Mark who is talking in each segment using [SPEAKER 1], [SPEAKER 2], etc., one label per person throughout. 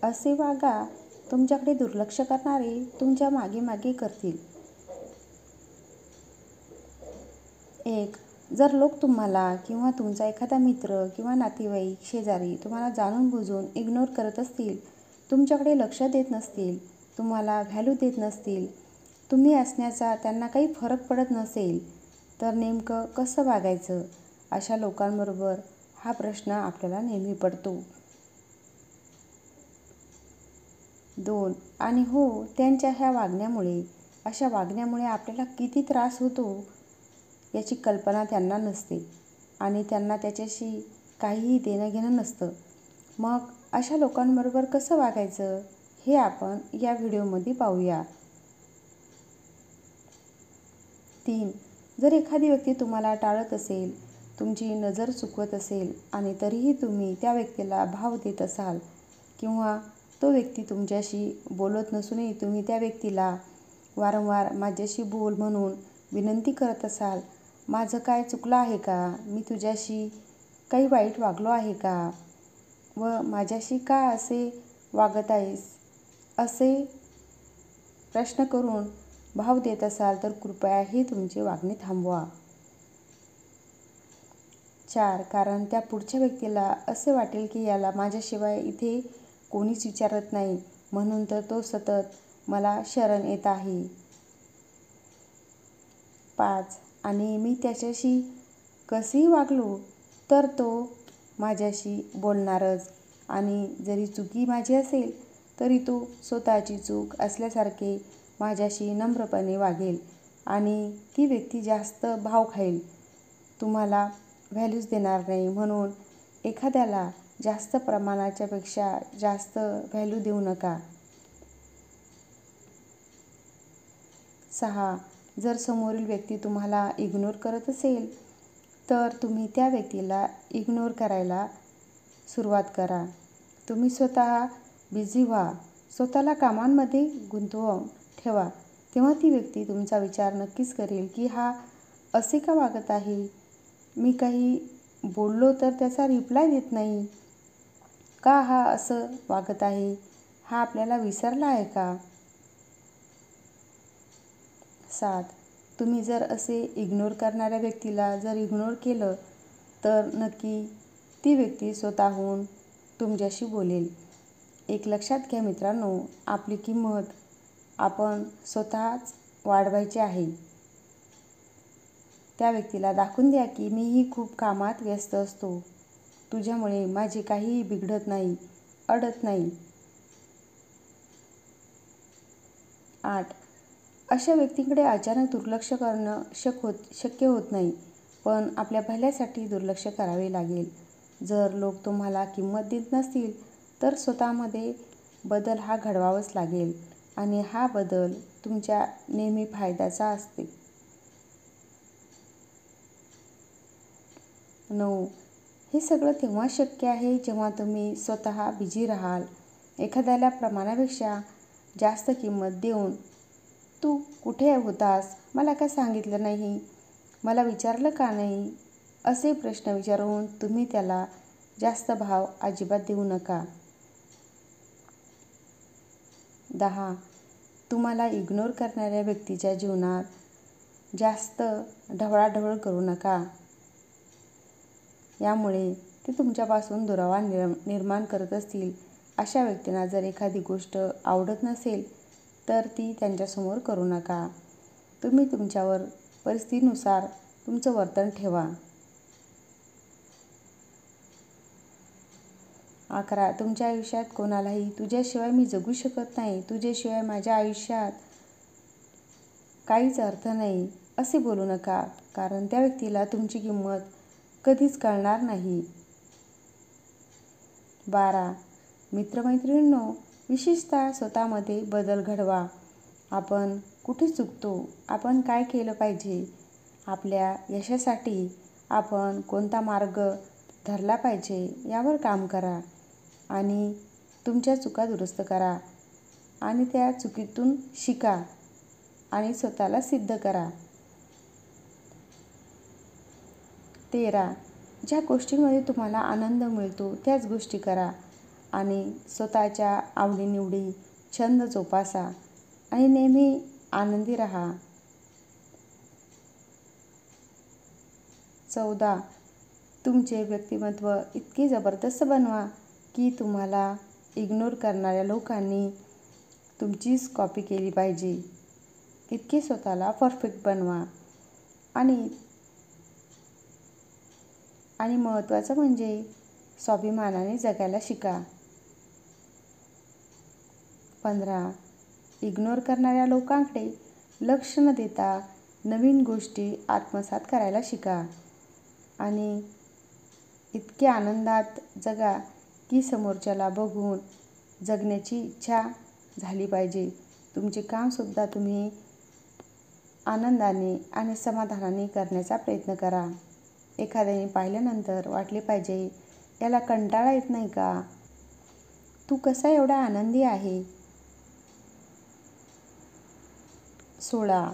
[SPEAKER 1] असे वागा, तुमच्याकडे दुर्लक्ष करणारे तुमच्या मागे मागे करतील. 1. जर लोक तुम्हाला किंवा तुमचा एखादा मित्र किंवा नातेवाईक शेजारी तुम्हाला जाणून बुजून इग्नोर करत असतील, तुमच्याकडे लक्ष देत नसतील, तुम्हाला व्हॅल्यू देत नसतील, तुम्ही असण्याचा त्यांना काही फरक पडत नसेल, तर नेमकं कसं वागायचं? अशा लोकांबरोबर हा प्रश्न आपल्याला नेहमी पडतो. 2. आणि हो, त्यांच्या अशा वागण्यामुळे आपल्याला किती त्रास होतो याची कल्पना त्यांना नसते आणि त्यांना त्याच्याशी काहीही देणं घेणं नसतं. मग अशा लोकांबरोबर कसं वागायचं हे आपण या व्हिडिओमध्ये पाहूया. 3. जर एखादी व्यक्ती तुम्हाला टाळत असेल, तुमची नजर चुकवत असेल आणि तरीही तुम्ही त्या व्यक्तीला भाव देत असाल किंवा तो व्यक्ती तुमच्याशी बोलत नसूनही तुम्ही त्या व्यक्तीला वारंवार माझ्याशी बोल म्हणून विनंती करत असाल, माझं काय चुकलं आहे का? मी तुझ्याशी काही वाईट वागलो आहे का? व माझ्याशी का असे वागत आहेस? असे प्रश्न करून भाव देत असाल तर कृपया हे तुमचे वागणे थांबवा. 4. कारण त्या पुढच्या व्यक्तीला असे वाटेल की याला माझ्याशिवाय इथे कोणीच विचारत नाही, म्हणून तर तो सतत मला शरण येत आहे. 5. आणि मी त्याच्याशी कसेही वागलो तर तो माझ्याशी बोलणारच आणि जरी चुकी माझी असेल तरी तो स्वतःची चूक असल्यासारखे माझ्याशी नम्रपणे वागेल आणि ती व्यक्ती जास्त भाव खाईल, तुम्हाला व्हॅल्यूज देणार नाही. म्हणून एखाद्याला जास्त प्रमाणाच्या पेक्षा जास्त व्हॅल्यू देऊ नका. 6. जर समोरील व्यक्ती तुम्हाला इग्नोर करत असेल तर तुम्ही त्या व्यक्तीला इग्नोर करायला सुरुवात करा. तुम्ही स्वतः बिझी व्हा, स्वतःला कामांमध्ये गुंतवून ठेवा. तेव्हा ती व्यक्ती तुमचा विचार नक्कीच करेल की हा असे का वागत आहे? मी काही बोललो तर त्याचा रिप्लाय देत नाही. का हा असं वागत आहे? हा आपल्याला विसरला आहे का? 7. तुम्ही जर असे इग्नोर करणाऱ्या व्यक्तीला जर इग्नोर केलं तर नक्की ती व्यक्ती स्वतःहून तुमच्याशी बोलेल. एक लक्षात घ्या मित्रांनो, आपली किंमत आपण स्वतःच वाढवायची आहे. त्या व्यक्तीला दाखवून द्या की मीही खूप कामात व्यस्त असतो, तुझ्यामुळे माझे काहीही बिघडत नाही, अडत नाही. 8. अशा व्यक्तींकडे अचानक दुर्लक्ष करणं शक्य होत नाही, पण आपल्या भल्यासाठी दुर्लक्ष करावे लागेल. जर लोक तुम्हाला किंमत देत नसतील तर स्वतःमध्ये बदल हा घडवावाच लागेल आणि हा बदल तुमच्या नेहमी फायद्याचा असते. 9. हे सगळं तेव्हा शक्य आहे जेव्हा तुम्ही स्वतः बिझी राहाल. एखाद्याला प्रमाणापेक्षा जास्त किंमत देऊन, तू कुठे होतास? मला का सांगितलं नाही? मला विचारलं का नाही? असे प्रश्न विचारून तुम्ही त्याला जास्त भाव अजिबात देऊ नका. 10. तुम्हाला इग्नोर करणाऱ्या व्यक्तीच्या जीवनात जास्त ढवळाढवळ करू नका. यामुळे ते तुमच्यापासून दुरावा निर्माण करत असतील. अशा व्यक्तींना जर एखादी गोष्ट आवडत नसेल तर ती त्यांच्यासमोर करू नका. तुम्ही तुमच्यावर परिस्थितीनुसार तुमचं वर्तन ठेवा. 11. तुमच्या आयुष्यात कोणालाही तुझ्याशिवाय मी जगू शकत नाही, तुझ्याशिवाय माझ्या आयुष्यात काहीच अर्थ नाही असे बोलू नका, कारण त्या व्यक्तीला तुमची किंमत कधीच कळणार नाही. 12. मित्रमैत्रिणींनो, विशेषतः स्वतःमध्ये बदल घडवा. आपण कुठे चुकतो? आपण काय केलं पाहिजे? आपल्या यशासाठी आपण कोणता मार्ग धरला पाहिजे यावर काम करा आणि तुमच्या चुका दुरुस्त करा आणि त्या चुकीतून शिका आणि स्वतःला सिद्ध करा. 13. ज्या गोष्टींमध्ये तुम्हाला आनंद मिळतो त्याच गोष्टी करा. आणि स्वतःच्या आवडीनिवडी, छंद जोपासा आणि नेहमी आनंदी राहा. 14. तुमचे व्यक्तिमत्व इतके जबरदस्त बनवा की तुम्हाला इग्नोर करणाऱ्या लोकांनी तुमचीच कॉपी केली पाहिजे. इतके स्वतःला परफेक्ट बनवा. आणि महत्त्वाचं म्हणजे स्वाभिमानाने जगायला शिका. 15. इग्नोर करणाऱ्या लोकांकडे लक्ष न देता नवीन गोष्टी आत्मसात करायला शिका. आणि इतके आनंदात जगा की समोरच्याला बघून जगण्याची इच्छा झाली पाहिजे. तुमचे कामसुद्धा तुम्ही आनंदाने आणि समाधानाने करण्याचा प्रयत्न करा. एखाद्याने पाहिल्यानंतर वाटले पाहिजे, याला कंटाळा येत नाही का? तू कसा एवढा आनंदी आहे? 16.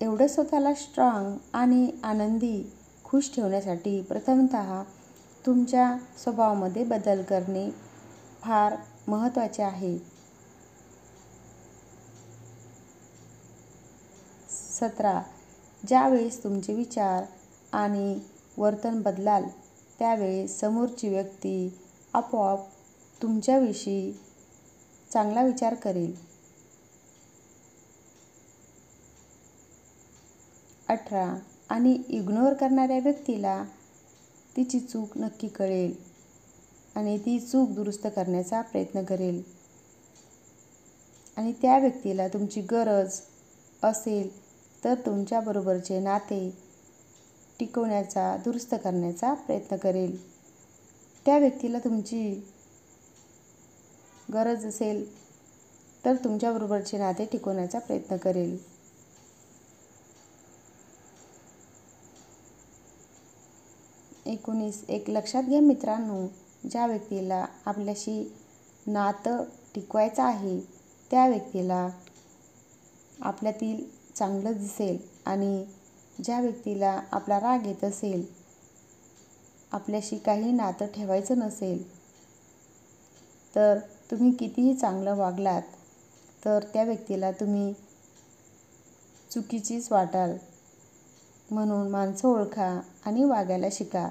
[SPEAKER 1] एवढं स्वतःला स्ट्रॉंग आणि आनंदी, खुश ठेवण्यासाठी प्रथमतः तुमच्या स्वभावामध्ये बदल करणे फार महत्त्वाचे आहे. 17. ज्यावेळेस तुमचे विचार आणि वर्तन बदलाल त्यावेळेस समोरची व्यक्ती आपोआप तुमच्याविषयी चांगला विचार करेल. 18. आणि इग्नोर करणाऱ्या व्यक्तीला तिची चूक नक्की कळेल आणि ती चूक दुरुस्त करण्याचा प्रयत्न करेल. आणि त्या व्यक्तीला तुमची गरज असेल तर तुमच्याबरोबरचे नाते टिकवण्याचा, दुरुस्त करण्याचा प्रयत्न करेल. त्या व्यक्तीला तुमची गरज असेल तर तुमच्याबरोबरचे नाते टिकवण्याचा प्रयत्न करेल. 19. एक लक्षात घ्या मित्रांनो, ज्या व्यक्तीला आपल्याशी नातं टिकवायचं आहे त्या व्यक्तीला आपल्यातील चांगलं दिसेल आणि ज्या व्यक्तीला आपला राग येत असेल, आपल्याशी काही नातं ठेवायचं नसेल, तर तुम्ही कितीही चांगलं वागलात तर त्या व्यक्तीला तुम्ही चुकीचीच वाटाल. म्हणून माणसं ओळखा आणि वागायला शिका.